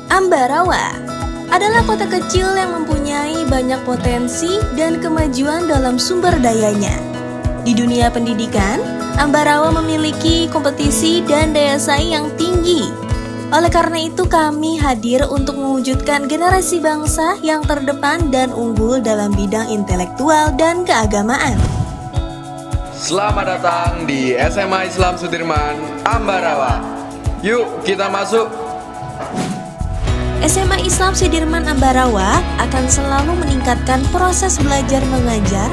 Ambarawa adalah kota kecil yang mempunyai banyak potensi dan kemajuan dalam sumber dayanya. Di dunia pendidikan, Ambarawa memiliki kompetisi dan daya saing yang tinggi. Oleh karena itu kami hadir untuk mewujudkan generasi bangsa yang terdepan dan unggul dalam bidang intelektual dan keagamaan. Selamat datang di SMA Islam Sudirman, Ambarawa. Yuk kita masuk. SMA Islam Sudirman Ambarawa akan selalu meningkatkan proses belajar mengajar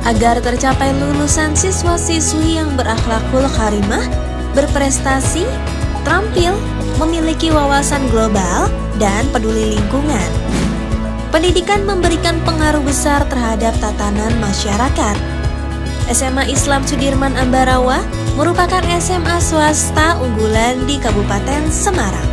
agar tercapai lulusan siswa-siswi yang berakhlakul karimah, berprestasi, terampil, memiliki wawasan global, dan peduli lingkungan. Pendidikan memberikan pengaruh besar terhadap tatanan masyarakat. SMA Islam Sudirman Ambarawa merupakan SMA swasta unggulan di Kabupaten Semarang.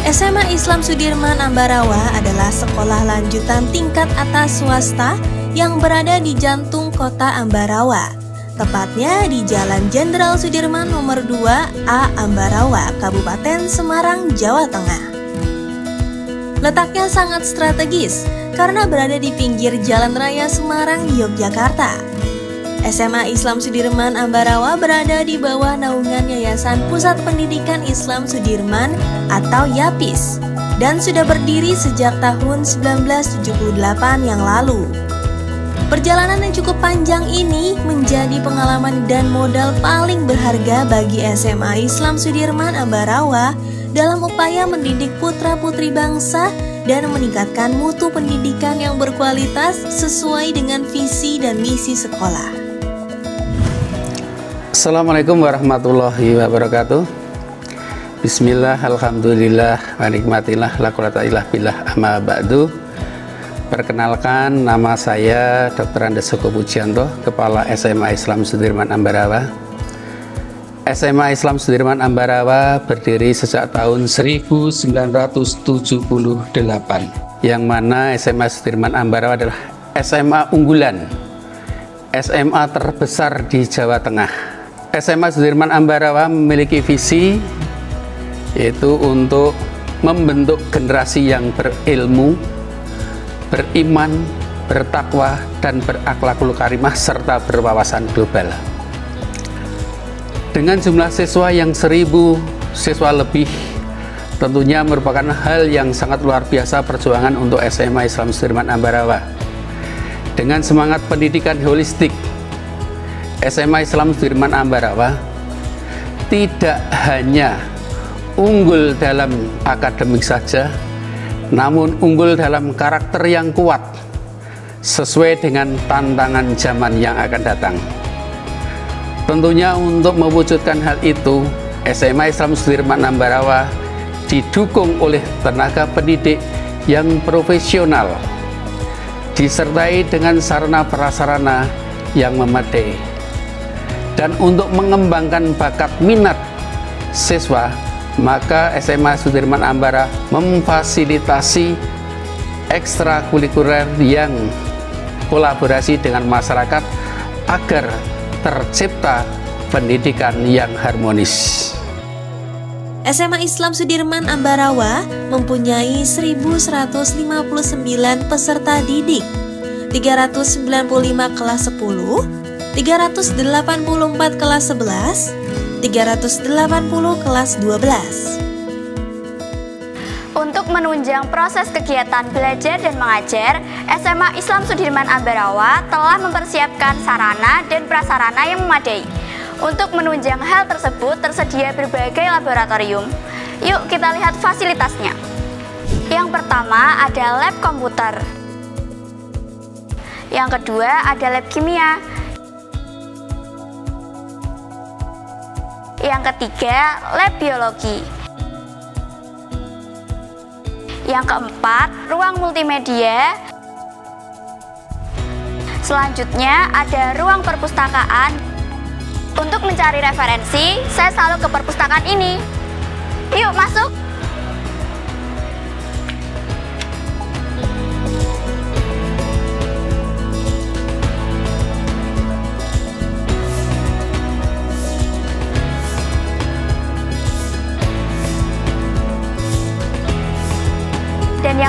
SMA Islam Sudirman Ambarawa adalah sekolah lanjutan tingkat atas swasta yang berada di jantung kota Ambarawa, tepatnya di Jalan Jenderal Sudirman nomor 2A Ambarawa, Kabupaten Semarang, Jawa Tengah. Letaknya sangat strategis karena berada di pinggir Jalan Raya Semarang, Yogyakarta. SMA Islam Sudirman Ambarawa berada di bawah naungan Yayasan Pusat Pendidikan Islam Sudirman atau YAPIS dan sudah berdiri sejak tahun 1978 yang lalu. Perjalanan yang cukup panjang ini menjadi pengalaman dan modal paling berharga bagi SMA Islam Sudirman Ambarawa dalam upaya mendidik putra-putri bangsa dan meningkatkan mutu pendidikan yang berkualitas sesuai dengan visi dan misi sekolah. Assalamualaikum warahmatullahi wabarakatuh. Bismillah, alhamdulillah, wa nikmatillah, la quwwata illa billah, amma ba'du. Perkenalkan, nama saya Dr. Andes Joko Pujianto, Kepala SMA Islam Sudirman Ambarawa. SMA Islam Sudirman Ambarawa berdiri sejak tahun 1978, yang mana SMA Sudirman Ambarawa adalah SMA unggulan, SMA terbesar di Jawa Tengah. SMA Sudirman Ambarawa memiliki visi yaitu untuk membentuk generasi yang berilmu, beriman, bertakwa, dan berakhlakul karimah serta berwawasan global. Dengan jumlah siswa yang 1000 siswa lebih, tentunya merupakan hal yang sangat luar biasa perjuangan untuk SMA Islam Sudirman Ambarawa. Dengan semangat pendidikan holistik, SMA Islam Sudirman Ambarawa tidak hanya unggul dalam akademik saja, namun unggul dalam karakter yang kuat sesuai dengan tantangan zaman yang akan datang. Tentunya untuk mewujudkan hal itu, SMA Islam Sudirman Ambarawa didukung oleh tenaga pendidik yang profesional, disertai dengan sarana prasarana yang memadai. Dan untuk mengembangkan bakat minat siswa, maka SMA Sudirman Ambarawa memfasilitasi ekstrakurikuler yang kolaborasi dengan masyarakat agar tercipta pendidikan yang harmonis. SMA Islam Sudirman Ambarawa mempunyai 1159 peserta didik, 395 kelas 10, 384 kelas 11, 380 kelas 12. Untuk menunjang proses kegiatan belajar dan mengajar, SMA Islam Sudirman Ambarawa telah mempersiapkan sarana dan prasarana yang memadai. Untuk menunjang hal tersebut, tersedia berbagai laboratorium. Yuk kita lihat fasilitasnya. Yang pertama ada lab komputer. Yang kedua ada lab kimia. Yang ketiga, lab biologi. Yang keempat, ruang multimedia. Selanjutnya ada ruang perpustakaan. Untuk mencari referensi, saya selalu ke perpustakaan ini. Yuk masuk.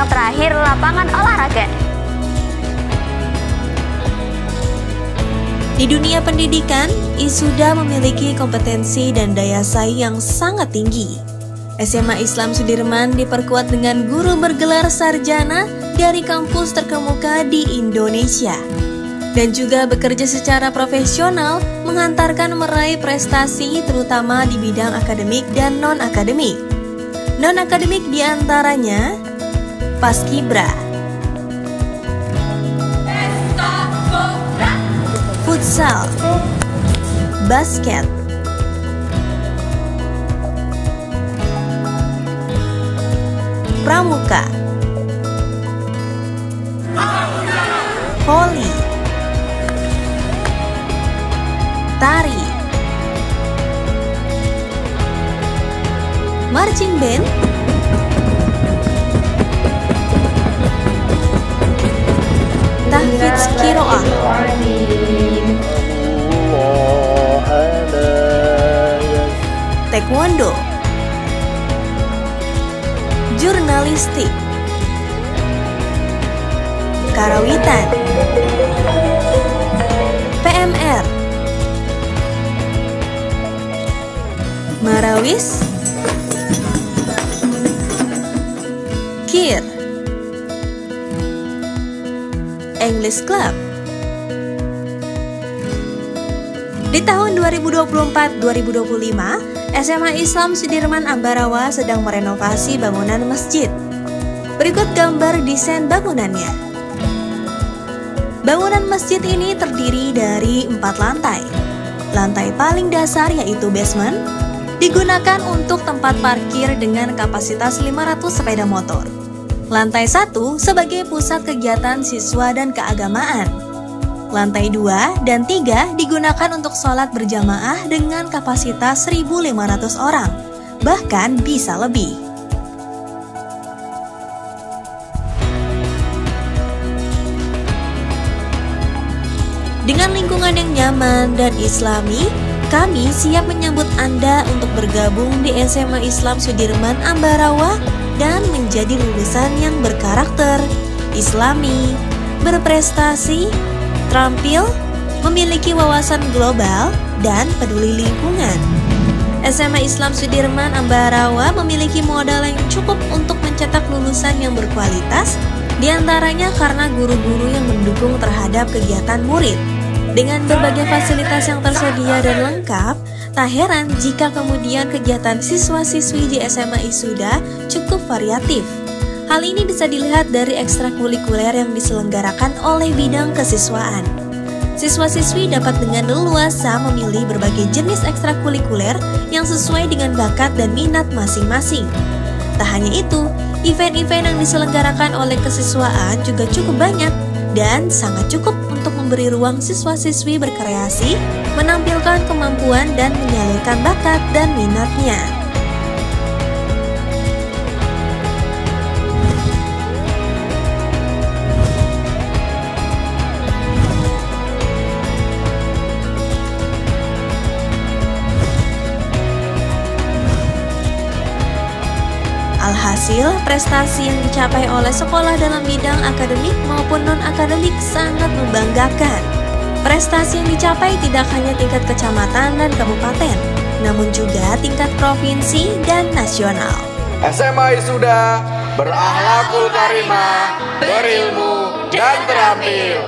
yang terakhir, lapangan olahraga. Di dunia pendidikan, Isuda memiliki kompetensi dan daya saing yang sangat tinggi. SMA Islam Sudirman diperkuat dengan guru bergelar sarjana dari kampus terkemuka di Indonesia, dan juga bekerja secara profesional menghantarkan meraih prestasi terutama di bidang akademik dan non-akademik. Non-akademik diantaranya Paskibra, futsal, basket, pramuka, voli, tari, marching band, tahfidz qiraah, taekwondo, jurnalistik, karawitan, PMR, marawis, kir, English Club. Di tahun 2024-2025, SMA Islam Sudirman Ambarawa sedang merenovasi bangunan masjid. Berikut gambar desain bangunannya. Bangunan masjid ini terdiri dari 4 lantai. Lantai paling dasar yaitu basement, digunakan untuk tempat parkir dengan kapasitas 500 sepeda motor. Lantai 1 sebagai pusat kegiatan siswa dan keagamaan. Lantai 2 dan 3 digunakan untuk sholat berjamaah dengan kapasitas 1.500 orang, bahkan bisa lebih. Dengan lingkungan yang nyaman dan islami, kami siap menyambut Anda untuk bergabung di SMA Islam Sudirman Ambarawa dan menjadi lulusan yang berkarakter, islami, berprestasi, terampil, memiliki wawasan global, dan peduli lingkungan. SMA Islam Sudirman Ambarawa memiliki modal yang cukup untuk mencetak lulusan yang berkualitas, diantaranya karena guru-guru yang mendukung terhadap kegiatan murid. Dengan berbagai fasilitas yang tersedia dan lengkap, tak heran jika kemudian kegiatan siswa-siswi di SMA Isuda cukup variatif. Hal ini bisa dilihat dari ekstrakurikuler yang diselenggarakan oleh bidang kesiswaan. Siswa-siswi dapat dengan leluasa memilih berbagai jenis ekstrakurikuler yang sesuai dengan bakat dan minat masing-masing. Tak hanya itu, event-event yang diselenggarakan oleh kesiswaan juga cukup banyak dan sangat cukup untuk memberi ruang siswa-siswi berkreasi, menampilkan kemampuan dan menyalurkan bakat dan minatnya. Alhasil, prestasi yang dicapai oleh sekolah dalam bidang akademik maupun non-akademik sangat membanggakan. Prestasi yang dicapai tidak hanya tingkat kecamatan dan kabupaten, namun juga tingkat provinsi dan nasional. SMA Isuda berakhlakul karimah, berilmu, dan terampil.